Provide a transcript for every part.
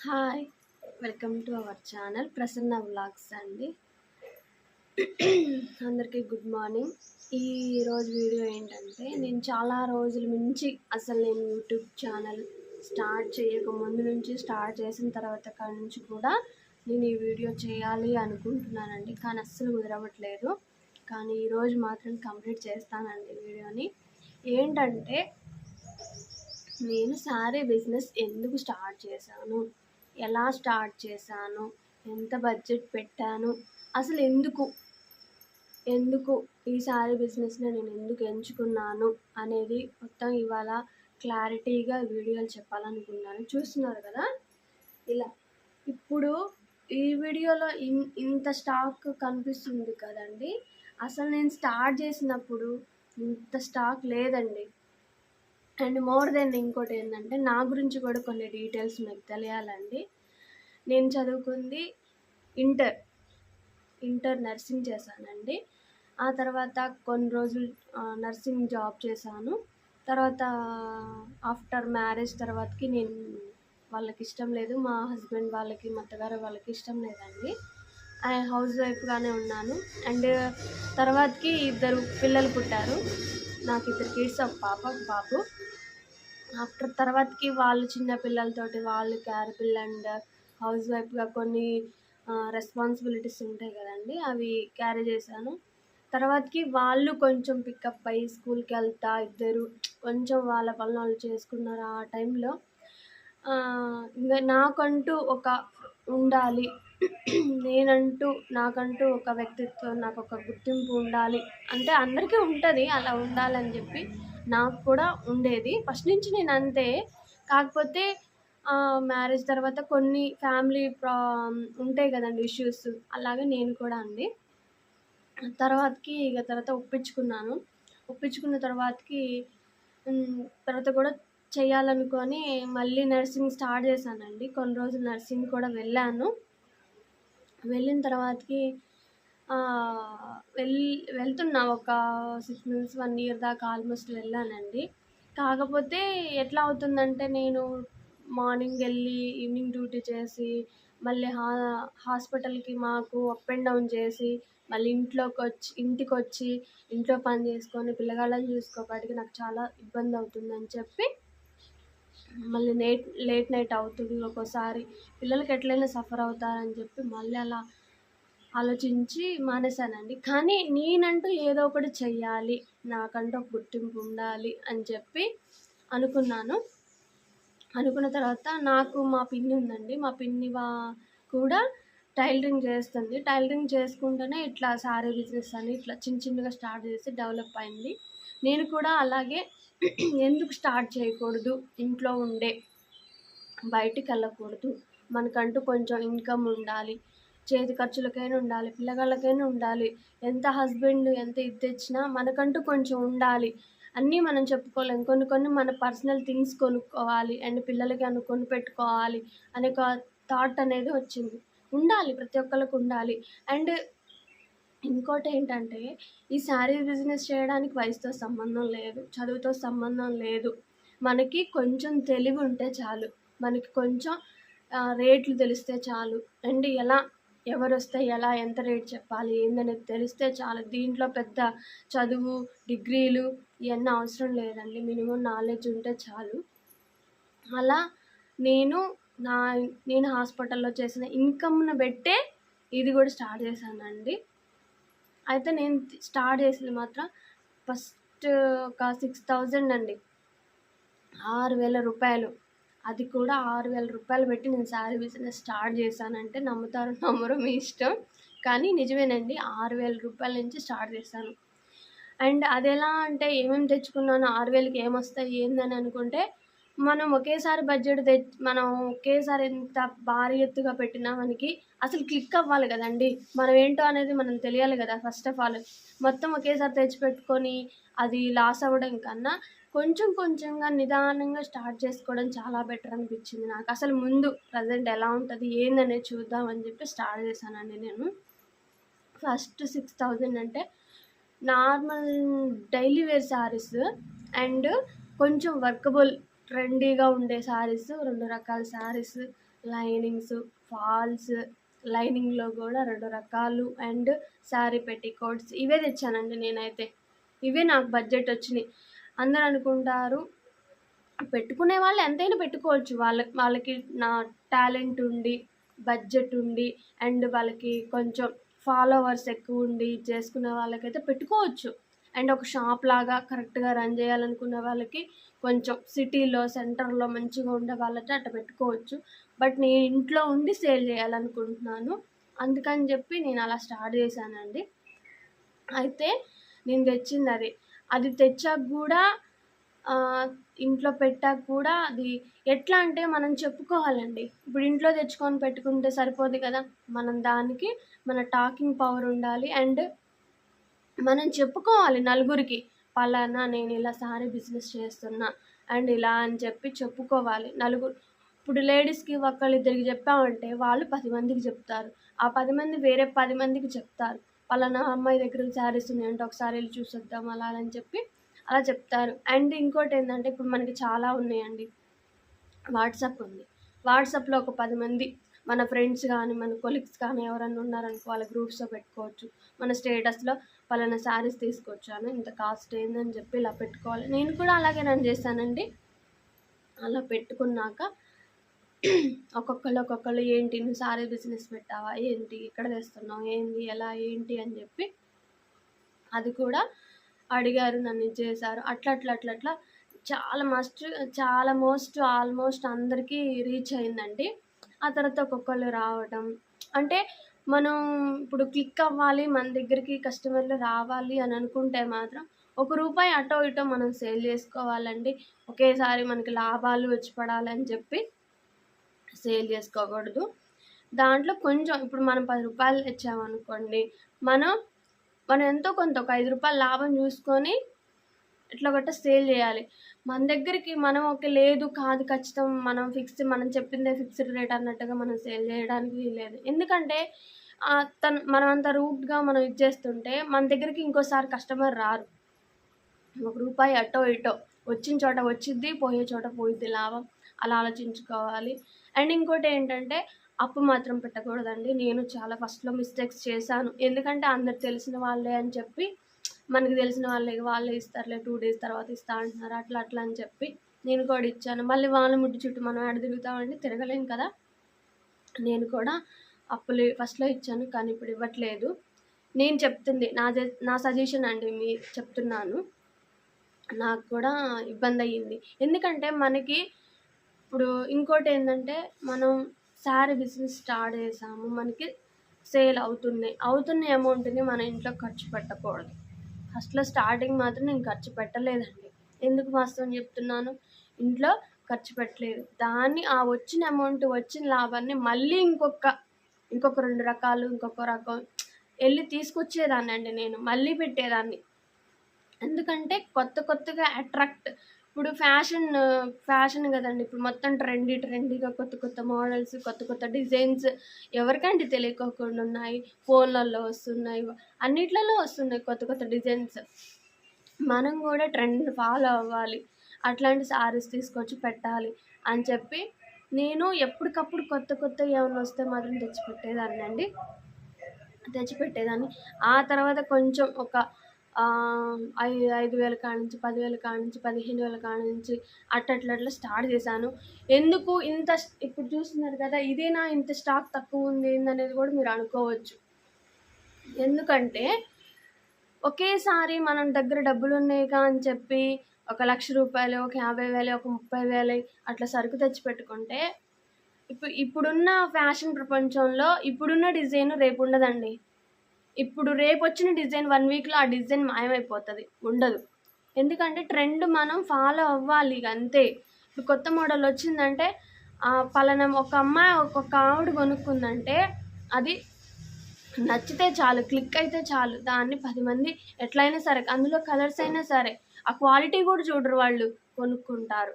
Hi! Welcome to our channel Prasanna vlogs అండి. అందరికీ good morning. ఈరోజు వీడియో ఏంటంటే, నేను చాలా రోజుల నుంచి నేను యూట్యూబ్ ఛానల్ స్టార్ట్ చేయక ముందు నుంచి, స్టార్ట్ చేసిన తర్వాత కాడ నుంచి కూడా నేను ఈ వీడియో చేయాలి అనుకుంటున్నానండి. కానీ అస్సలు కుదరవట్లేదు. కానీ ఈరోజు మాత్రం కంప్లీట్ చేస్తానండి వీడియోని. ఏంటంటే, నేను శారీ బిజినెస్ ఎందుకు స్టార్ట్ చేశాను, ఎలా స్టార్ట్ చేశాను, ఎంత బడ్జెట్ పెట్టాను, అసలు ఎందుకు ఈ శారీ బిజినెస్ని నేను ఎందుకు ఎంచుకున్నాను అనేది మొత్తం ఇవాళ క్లారిటీగా వీడియోలు చెప్పాలనుకున్నాను. చూస్తున్నారు కదా ఇలా. ఇప్పుడు ఈ వీడియోలో ఇంత స్టాక్ కనిపిస్తుంది కదండి. అసలు నేను స్టార్ట్ చేసినప్పుడు ఇంత స్టాక్ లేదండి. అండ్ మోర్ దెన్ ఇంకోటి ఏంటంటే, నా గురించి కూడా కొన్ని డీటెయిల్స్ మీకు తెలియాలండి. నేను చదువుకుంది ఇంటర్ నర్సింగ్ చేశానండి. ఆ తర్వాత కొన్ని రోజులు నర్సింగ్ జాబ్ చేశాను. తర్వాత ఆఫ్టర్ మ్యారేజ్ తర్వాతకి వాళ్ళకి ఇష్టం లేదు, మా హస్బెండ్ వాళ్ళకి, మా అత్తగారు వాళ్ళకి ఇష్టం లేదండి. హౌస్ వైఫ్గానే ఉన్నాను. అండ్ తర్వాతకి 2 పిల్లలు పుట్టారు. నాకు 2 కిడ్స్, ఒక పాప ఒక బాబు. ఆఫ్టర్ తర్వాతకి వాళ్ళు చిన్న పిల్లలతోటి వాళ్ళు క్యారపిల్ అండ్ హౌస్ వైఫ్గా కొన్ని రెస్పాన్సిబిలిటీస్ ఉంటాయి కదండి, అవి క్యారీ చేశాను. తర్వాతకి వాళ్ళు కొంచెం పికప్ అయ్యి స్కూల్కి వెళ్తా ఇద్దరు కొంచెం వాళ్ళ పనులు వాళ్ళు చేసుకున్నారు. ఆ టైంలో ఇంకా నాకంటూ ఒక ఉండాలి, నాకంటూ ఒక వ్యక్తిత్వం, నాకు ఒక గుర్తింపు ఉండాలి అంటే అందరికీ ఉంటుంది, అలా ఉండాలని చెప్పి నాకు కూడా ఉండేది. ఫస్ట్ నుంచి నేను అంతే. కాకపోతే మ్యారేజ్ తర్వాత కొన్ని ఫ్యామిలీ ఉంటాయి కదండి ఇష్యూస్, అలాగే నేను కూడా అండి. తర్వాత ఒప్పించుకున్న తర్వాతకి తర్వాత కూడా చేయాలనుకొని మళ్ళీ నర్సింగ్ స్టార్ట్ చేశానండి. కొన్ని రోజులు నర్సింగ్ కూడా వెళ్ళాను. వెళ్ళిన తర్వాతకి వెళ్తున్నా ఒక 6 months 1 year దాకా ఆల్మోస్ట్ వెళ్ళానండి. కాకపోతే ఎట్లా అవుతుందంటే, నేను మార్నింగ్ వెళ్ళి ఈవినింగ్ డ్యూటీ చేసి మళ్ళీ హాస్పిటల్కి మాకు అప్ అండ్ డౌన్ చేసి మళ్ళీ ఇంటికొచ్చి ఇంట్లో పని చేసుకొని పిల్లగాళ్ళని చూసుకోపాటికి నాకు చాలా ఇబ్బంది అవుతుందని చెప్పి మళ్ళీ లేట్ నైట్ అవుతుంది ఒక్కోసారి, పిల్లలకి ఎట్లయినా సఫర్ అవుతారని చెప్పి మళ్ళీ అలా ఆలోచించి మానేశానండి. కానీ నేనంటూ ఏదో ఒకటి చెయ్యాలి, నాకంటూ ఒక గుర్తింపు ఉండాలి అని చెప్పి అనుకున్నాను. అనుకున్న తర్వాత నాకు మా పిన్ని ఉందండి. మా పిన్ని కూడా టైలరింగ్ చేస్తుంది. టైలరింగ్ చేసుకుంటూనే ఇట్లా శారీ బిజినెస్ అని ఇట్లా చిన్నగా స్టార్ట్ చేసి డెవలప్ అయింది. నేను కూడా అలాగే ఎందుకు స్టార్ట్ చేయకూడదు, ఇంట్లో ఉండే బయటికి వెళ్ళకూడదు, మనకంటూ కొంచెం ఇన్కమ్ ఉండాలి, చేతి ఖర్చులకైనా ఉండాలి, పిల్లగాళ్ళకైనా ఉండాలి, ఎంత హస్బెండ్ ఎంత ఇది తెచ్చినా మనకంటూ కొంచెం ఉండాలి, అన్నీ మనం చెప్పుకోలేం, కొన్ని మన పర్సనల్ థింగ్స్ కొనుక్కోవాలి అండ్ పిల్లలకి కొని పెట్టుకోవాలి అనే ఒక థాట్ అనేది వచ్చింది. ఉండాలి, ప్రతి ఒక్కరికి ఉండాలి. అండ్ ఇంకోటి ఏంటంటే, ఈ శారీ బిజినెస్ చేయడానికి వయసుతో సంబంధం లేదు, చదువుతో సంబంధం లేదు. మనకి కొంచెం తెలివి ఉంటే చాలు, మనకి కొంచెం రేట్లు తెలిస్తే చాలు. అండ్ ఎవరొస్తే ఎలా ఎంత రేట్ చెప్పాలి ఏందనేది తెలిస్తే చాలు. దీంట్లో పెద్ద చదువు, డిగ్రీలు ఇవన్నీ అవసరం లేదండి, మినిమం నాలెడ్జ్ ఉంటే చాలు. అలా నేను హాస్పిటల్లో చేసిన ఇన్కమ్ను బట్టే ఇది కూడా స్టార్ట్ చేశానండి. అయితే నేను స్టార్ట్ చేసింది మాత్రం ఫస్ట్ ఒక 6,000 అండి, 6,000 రూపాయలు. అది కూడా 6,000 రూపాయలు పెట్టి నేను శారీ బిజినెస్ స్టార్ట్ చేశానంటే నమ్ముతారో నమ్మరో మీ ఇష్టం, కానీ నిజమేనండి. 6,000 రూపాయల నుంచి స్టార్ట్ చేశాను. అండ్ అదెలా అంటే, ఏమేమి తెచ్చుకున్నాను, 6,000కి ఏమొస్తాయి ఏందని అనుకుంటే, మనం ఒకేసారి మనం ఒకేసారి ఎంత భారీ ఎత్తుగా పెట్టినా మనకి అసలు క్లిక్ అవ్వాలి కదండి. మనం ఏంటో అనేది మనం తెలియాలి కదా. ఫస్ట్ ఆఫ్ ఆల్ మొత్తం ఒకేసారి తెచ్చిపెట్టుకొని అది లాస్ అవ్వడం కన్నా కొంచెంగా నిదానంగా స్టార్ట్ చేసుకోవడం చాలా బెటర్ అనిపించింది నాకు. అసలు ముందు ప్రజెంట్ ఎలా ఉంటుంది ఏందనేది చూద్దామని చెప్పి స్టార్ట్ చేశానండి నేను. ఫస్ట్ 6,000 అంటే normal daily wear sarees and కొంచెం వర్కబుల్ ట్రెండీగా ఉండే శారీస్, 2 రకాల శారీస్ లైనింగ్స్, ఫాల్స్, లైనింగ్లో కూడా 2 రకాలు అండ్ శారీ పెట్టికోట్స్ ఇవే తెచ్చానండి నేనైతే. ఇవే నాకు బడ్జెట్ వచ్చినాయి. అందరూ అనుకుంటారు పెట్టుకునే వాళ్ళు ఎంతైనా పెట్టుకోవచ్చు. వాళ్ళకి నా టాలెంట్ ఉండి, బడ్జెట్ ఉండి అండ్ వాళ్ళకి కొంచెం ఫాలోవర్స్ ఎక్కువ ఉండి చేసుకునే వాళ్ళకైతే పెట్టుకోవచ్చు. అండ్ ఒక షాప్ లాగా కరెక్ట్గా రన్ చేయాలనుకున్న వాళ్ళకి కొంచెం సిటీలో సెంటర్లో మంచిగా ఉండే వాళ్ళతో అట్లా పెట్టుకోవచ్చు. బట్ నేను ఇంట్లో ఉండి సేల్ చేయాలనుకుంటున్నాను. అందుకని చెప్పి నేను అలా స్టార్ట్ చేశానండి. అయితే నేను తెచ్చింది అది తెచ్చాక కూడా ఇంట్లో పెట్టాక కూడా అది ఎట్లా అంటే మనం చెప్పుకోవాలండి. ఇప్పుడు ఇంట్లో తెచ్చుకొని పెట్టుకుంటే సరిపోదు కదా, మనం దానికి మన టాకింగ్ పవర్ ఉండాలి అండ్ మనం చెప్పుకోవాలి నలుగురికి, పలానా నేను ఇలా సారీ బిజినెస్ చేస్తున్నా అండ్ ఇలా అని చెప్పి చెప్పుకోవాలి నలుగురు. ఇప్పుడు లేడీస్కి ఒక్కళ్ళిద్దరికి చెప్పామంటే వాళ్ళు 10 మందికి చెప్తారు. ఆ 10 మంది వేరే 10 మందికి చెప్తారు, పలానా అమ్మాయి దగ్గర శారీస్ ఉన్నాయంటే ఒకసారి వెళ్ళి చూసొద్దాం అలా అని చెప్పి అలా చెప్తారు. అండ్ ఇంకోటి ఏంటంటే ఇప్పుడు మనకి చాలా ఉన్నాయండి. వాట్సాప్ ఉంది. వాట్సాప్లో ఒక 10 మంది మన ఫ్రెండ్స్ కానీ మన కొలీగ్స్ కానీ ఎవరన్నా ఉన్నారనుకో వాళ్ళ గ్రూప్స్లో పెట్టుకోవచ్చు. మన స్టేటస్లో పలానా శారీస్ తీసుకొచ్చాను, ఇంత కాస్ట్ ఏందని చెప్పి ఇలా పెట్టుకోవాలి. నేను కూడా అలాగే రన్ చేశానండి. అలా పెట్టుకున్నాక ఒక్కొక్కళ్ళు ఏంటి నువ్వు శారీ బిజినెస్ పెట్టావా, ఏంటి ఇక్కడ తెస్తున్నావు, ఏంది ఎలా ఏంటి అని చెప్పి అది కూడా అడిగారు, నన్ను చేశారు. అట్లా చాలా ఆల్మోస్ట్ అందరికీ రీచ్ అయిందండి. ఆ తర్వాత ఒక్కొక్కళ్ళు రావడం అంటే మనం ఇప్పుడు క్లిక్ అవ్వాలి, మన దగ్గరికి కస్టమర్లు రావాలి అని అనుకుంటే మాత్రం ₹1 అటో ఇటో మనం సేల్ చేసుకోవాలండి. ఒకేసారి మనకి లాభాలు వచ్చి పడాలని చెప్పి సేల్ చేసుకోకూడదు. దాంట్లో కొంచెం ఇప్పుడు మనం ₹10 తెచ్చామనుకోండి, మనం ఎంతో కొంత ఒక ₹5 లాభం చూసుకొని ఎట్లా గట్ట సేల్ చేయాలి. మన దగ్గరికి మనం లేదు కాదు ఖచ్చితం మనం చెప్పిందే ఫిక్స్డ్ రేట్ అన్నట్టుగా మనం సేల్ చేయడానికి వీల్లేదు. ఎందుకంటే మనం అంత రూట్గా మనం ఇచ్చేస్తుంటే మన దగ్గరికి ఇంకోసారి కస్టమర్ రారు. ₹1 అటో ఇటో వచ్చిన చోట వచ్చిద్ది, పోయే చోట పోయిద్ది లాభం. అలా ఆలోచించుకోవాలి. అండ్ ఇంకోటి ఏంటంటే అప్పు మాత్రం పెట్టకూడదండి. నేను చాలా ఫస్ట్లో మిస్టేక్స్ చేశాను. ఎందుకంటే అందరు తెలిసిన వాళ్ళే అని చెప్పి మనకు తెలిసిన వాళ్ళే ఇస్తారులే 2 డేస్ తర్వాత ఇస్తా అంటున్నారు, అట్లా అని చెప్పి నేను కూడా ఇచ్చాను. మళ్ళీ వాళ్ళ ముడ్డు చుట్టూ మనం ఆడ తిరుగుతామండి, తిరగలేం కదా. నేను కూడా అప్పులు ఫస్ట్లో ఇచ్చాను, కానీ ఇప్పుడు ఇవ్వట్లేదు. నేను చెప్తుంది నా సజెషన్ అండి, చెప్తున్నాను. నాకు కూడా ఇబ్బంది అయ్యింది. ఎందుకంటే మనకి ఇప్పుడు ఇంకోటి ఏంటంటే మనం శారీ బిజినెస్ స్టార్ట్ చేసాము, మనకి సేల్ అవుతున్న అమౌంట్ని మన ఇంట్లో ఖర్చు పెట్టకూడదు. ఫస్ట్లో స్టార్టింగ్ మాత్రం నేను ఖర్చు పెట్టలేదండి. ఎందుకు వాస్తవం చెప్తున్నాను, ఇంట్లో ఖర్చు పెట్టలేదు. దాన్ని ఆ వచ్చిన అమౌంట్ వచ్చిన లాభాన్ని మళ్ళీ ఇంకొక 2 రకాలు ఇంకొక రకం వెళ్ళి తీసుకొచ్చేదాన్ని అండి. నేను మళ్ళీ పెట్టేదాన్ని. ఎందుకంటే కొత్తగా అట్రాక్ట్, ఇప్పుడు ఫ్యాషన్ కదండి, ఇప్పుడు మొత్తం ట్రెండీగా కొత్త మోడల్స్, కొత్త డిజైన్స్ ఎవరికంటే తెలియకోకుండా ఉన్నాయి. ఫోన్లలో వస్తున్నాయి, అన్నిట్లలో వస్తున్నాయి కొత్త డిజైన్స్. మనం కూడా ట్రెండ్ ఫాలో అవ్వాలి, అట్లాంటి శారీస్ తీసుకొచ్చి పెట్టాలి అని చెప్పి నేను ఎప్పటికప్పుడు కొత్త ఏమైనా వస్తే మాత్రం తెచ్చిపెట్టేదాన్ని. ఆ తర్వాత కొంచెం ఒక 5,000 కానించి 10,000 కానించి 15,000 కానించి అట్లా స్టార్ట్ చేశాను. ఎందుకు ఇంత ఇప్పుడు చూస్తున్నారు కదా, ఇదేనా ఇంత స్టాక్ తక్కువ ఉంది ఏందనేది కూడా మీరు అనుకోవచ్చు. ఎందుకంటే ఒకేసారి మనం దగ్గర డబ్బులు ఉన్నాయిగా అని చెప్పి ₹1,00,000, ఒక 50,000, ఒక 30,000 అట్లా సరుకు తెచ్చి పెట్టుకుంటే ఇప్పుడున్న ఫ్యాషన్ ప్రపంచంలో ఇప్పుడున్న డిజైన్ రేపు ఉండదండి. ఇప్పుడు రేపు వచ్చిన డిజైన్ 1 వీక్లో ఆ డిజైన్ మాయమైపోతుంది, ఉండదు. ఎందుకంటే ట్రెండ్ మనం ఫాలో అవ్వాలి అంతే. ఇప్పుడు కొత్త మోడల్ వచ్చిందంటే పలానా ఒక అమ్మాయి ఒక్కొక్క ఆవిడ కొనుక్కుందంటే అది నచ్చితే చాలు, క్లిక్ అయితే చాలు, దాన్ని 10 మంది ఎట్లయినా సరే, అందులో కలర్స్ అయినా సరే ఆ క్వాలిటీ కూడా చూడరు, వాళ్ళు కొనుక్కుంటారు.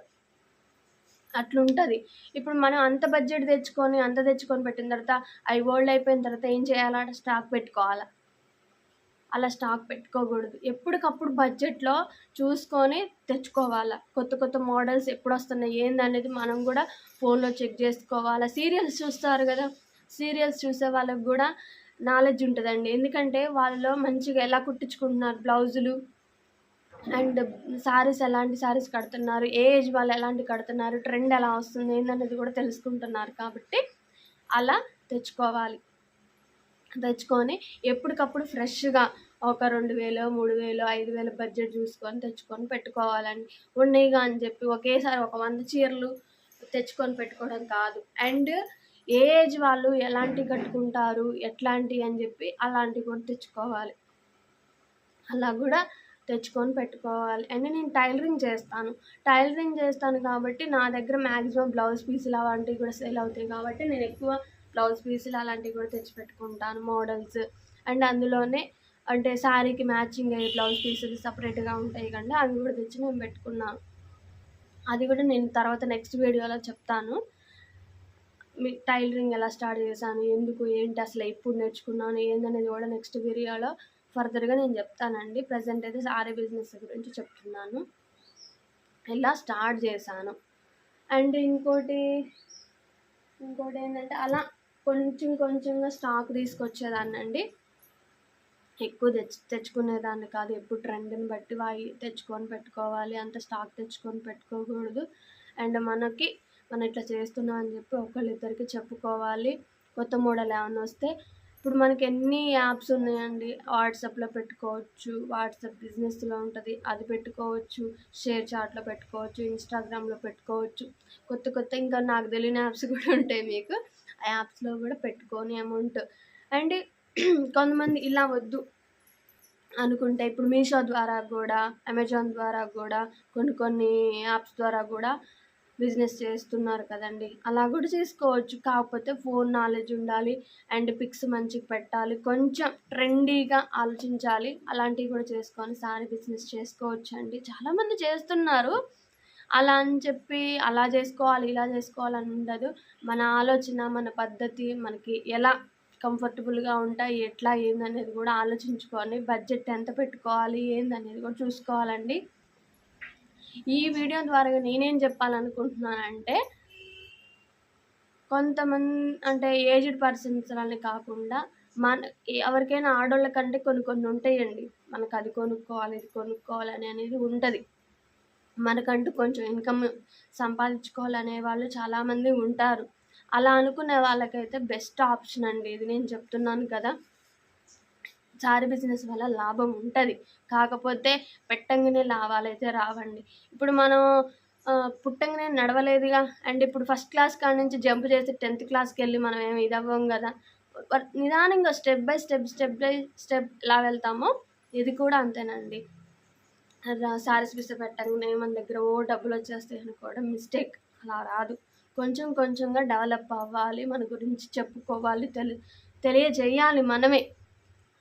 అట్లుంటుంది. ఇప్పుడు మనం అంత తెచ్చుకొని పెట్టిన తర్వాత అవి ఓల్డ్ అయిపోయిన తర్వాత ఏం చేయాలా, స్టాక్ పెట్టుకోవాలా. అలా స్టాక్ పెట్టుకోకూడదు. ఎప్పటికప్పుడు బడ్జెట్లో చూసుకొని తెచ్చుకోవాలి. కొత్త కొత్త మోడల్స్ ఎప్పుడొస్తున్నాయి ఏందనేది మనం కూడా ఫోన్లో చెక్ చేసుకోవాలి. సీరియల్స్ చూస్తారు కదా, సీరియల్స్ చూసే వాళ్ళకి కూడా నాలెడ్జ్ ఉంటుందండి. ఎందుకంటే వాళ్ళలో మంచిగా ఎలా కుట్టించుకుంటున్నారు బ్లౌజులు, అండ్ శారీస్ ఎలాంటి శారీస్ కడుతున్నారు, ఏ ఏజ్ వాళ్ళు ఎలాంటి కడుతున్నారు, ట్రెండ్ ఎలా వస్తుంది ఏందనేది కూడా తెలుసుకుంటున్నారు. కాబట్టి అలా తెచ్చుకోవాలి. తెచ్చుకొని ఎప్పటికప్పుడు ఫ్రెష్గా ఒక 2000, 3000, 5000 బడ్జెట్ చూసుకొని తెచ్చుకొని పెట్టుకోవాలండి. ఉన్నాయిగా అని చెప్పి ఒకేసారి ఒక 100 చీరలు తెచ్చుకొని పెట్టుకోవడం కాదు. అండ్ ఏ ఏజ్ వాళ్ళు ఎలాంటివి కట్టుకుంటారు, ఎట్లాంటివి అని చెప్పి అలాంటివి కూడా తెచ్చుకోవాలి. అలా కూడా తెచ్చుకొని పెట్టుకోవాలి. అండ్ నేను టైలరింగ్ చేస్తాను కాబట్టి నా దగ్గర మ్యాక్సిమం బ్లౌజ్ పీసులు అలాంటివి కూడా సేల్ అవుతాయి. కాబట్టి నేను ఎక్కువ బ్లౌజ్ పీసులు అలాంటివి కూడా తెచ్చి పెట్టుకుంటాను, మోడల్స్. అండ్ అందులోనే అంటే శారీకి మ్యాచింగ్ అయ్యే బ్లౌజ్ పీసులు సపరేట్గా ఉంటాయి కండి, అవి కూడా తెచ్చి నేను పెట్టుకున్నాను. అది కూడా నేను తర్వాత నెక్స్ట్ వీడియోలో చెప్తాను. మీ టైలరింగ్ ఎలా స్టార్ట్ చేశాను, ఎందుకు, ఏంటి, అసలు ఎప్పుడు నేర్చుకున్నాను ఏందనేది కూడా నెక్స్ట్ వీడియోలో ఫర్దర్గా నేను చెప్తానండి. ప్రజెంట్ అయితే శారీ బిజినెస్ గురించి చెప్తున్నాను, ఎలా స్టార్ట్ చేశాను. అండ్ ఇంకోటి ఏంటంటే అలా కొంచెంగా స్టాక్ తీసుకొచ్చేదాన్ని అండి. ఎక్కువ తెచ్చుకునేదాన్ని కాదు. ఎప్పుడు ట్రెండ్ని బట్టి తెచ్చుకొని పెట్టుకోవాలి, అంత స్టాక్ తెచ్చుకొని పెట్టుకోకూడదు. అండ్ మనం ఇట్లా చేస్తున్నాం అని చెప్పి ఒకళ్ళిద్దరికి చెప్పుకోవాలి. కొత్త మోడల్ ఏమైనా వస్తే ఇప్పుడు మనకి ఎన్ని యాప్స్ ఉన్నాయండి. వాట్సాప్లో పెట్టుకోవచ్చు, వాట్సాప్ బిజినెస్లో ఉంటుంది, అది పెట్టుకోవచ్చు. షేర్ చాట్లో పెట్టుకోవచ్చు, ఇన్స్టాగ్రామ్లో పెట్టుకోవచ్చు. కొత్త ఇంకా నాకు తెలియని యాప్స్ కూడా ఉంటాయి మీకు. ఆ యాప్స్లో కూడా పెట్టుకొని అమౌంట్. అండ్ కొంతమంది ఇలా వద్దు అనుకుంటే ఇప్పుడు మీషో ద్వారా కూడా, అమెజాన్ ద్వారా కూడా, కొన్ని యాప్స్ ద్వారా కూడా బిజినెస్ చేస్తున్నారు కదండి. అలా కూడా చేసుకోవచ్చు. కాకపోతే ఫోన్ నాలెడ్జ్ ఉండాలి, అండ్ పిక్స్ మంచిగా పెట్టాలి, కొంచెం ట్రెండీగా ఆలోచించాలి. అలాంటివి కూడా చేసుకొని సారీ బిజినెస్ చేసుకోవచ్చు అండి. చాలామంది చేస్తున్నారు. అలా అని చెప్పి అలా చేసుకోవాలి, ఇలా చేసుకోవాలని ఉండదు. మన ఆలోచన, మన పద్ధతి, మనకి ఎలా కంఫర్టబుల్గా ఉంటాయి, ఎట్లా ఏందనేది కూడా ఆలోచించుకొని బడ్జెట్ ఎంత పెట్టుకోవాలి ఏందనేది కూడా చూసుకోవాలండి. ఈ వీడియో ద్వారా నేనేం చెప్పాలనుకుంటున్నానంటే, కొంతమంది అంటే ఏజ్డ్ పర్సన్స్ అని కాకుండా ఎవరికైనా ఆడోళ్ళ కంటే కొన్ని ఉంటాయండి. మనకు అది కొనుక్కోవాలి, ఇది కొనుక్కోవాలని అనేది ఉంటుంది. మనకంటూ కొంచెం ఇన్కమ్ సంపాదించుకోవాలనే వాళ్ళు చాలామంది ఉంటారు. అలా అనుకునే వాళ్ళకైతే బెస్ట్ ఆప్షన్ అండి ఇది. నేను చెప్తున్నాను కదా, సారీ బిజినెస్ వల్ల లాభం ఉంటుంది. కాకపోతే పెట్టంగానే లాభాలు అయితే రావండి. ఇప్పుడు మనం పుట్టంగానే నడవలేదుగా. అండ్ ఇప్పుడు ఫస్ట్ క్లాస్ కాడి నుంచి జంప్ చేసి 10th క్లాస్కి వెళ్ళి మనం ఏమి ఇదవ్వం కదా. నిదానంగా స్టెప్ బై స్టెప్ ఎలా వెళ్తామో ఇది కూడా అంతేనండి. సారీస్ బిజినెస్ పెట్టంగానే మన దగ్గర డబ్బులు వచ్చేస్తాయి అనుకోవడం మిస్టేక్. అలా రాదు. కొంచెంగా డెవలప్ అవ్వాలి, మన గురించి చెప్పుకోవాలి, తెలియజేయాలి మనమే.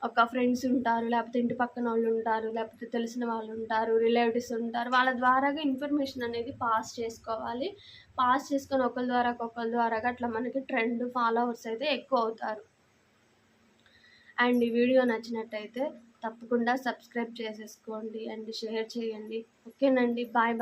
ఒక ఫ్రెండ్స్ ఉంటారు, లేకపోతే ఇంటి పక్కన వాళ్ళు ఉంటారు, లేకపోతే తెలిసిన వాళ్ళు ఉంటారు, రిలేటివ్స్ ఉంటారు. వాళ్ళ ద్వారాగా ఇన్ఫర్మేషన్ అనేది పాస్ చేసుకోవాలి. పాస్ చేసుకొని ఒకరి ద్వారాగా అట్లా మనకి ట్రెండ్ ఫాలోవర్స్ అయితే ఎక్కువ అవుతారు. అండ్ ఈ వీడియో నచ్చినట్టయితే తప్పకుండా సబ్స్క్రైబ్ చేసేసుకోండి అండ్ షేర్ చేయండి. ఓకేనండి. బాయ్.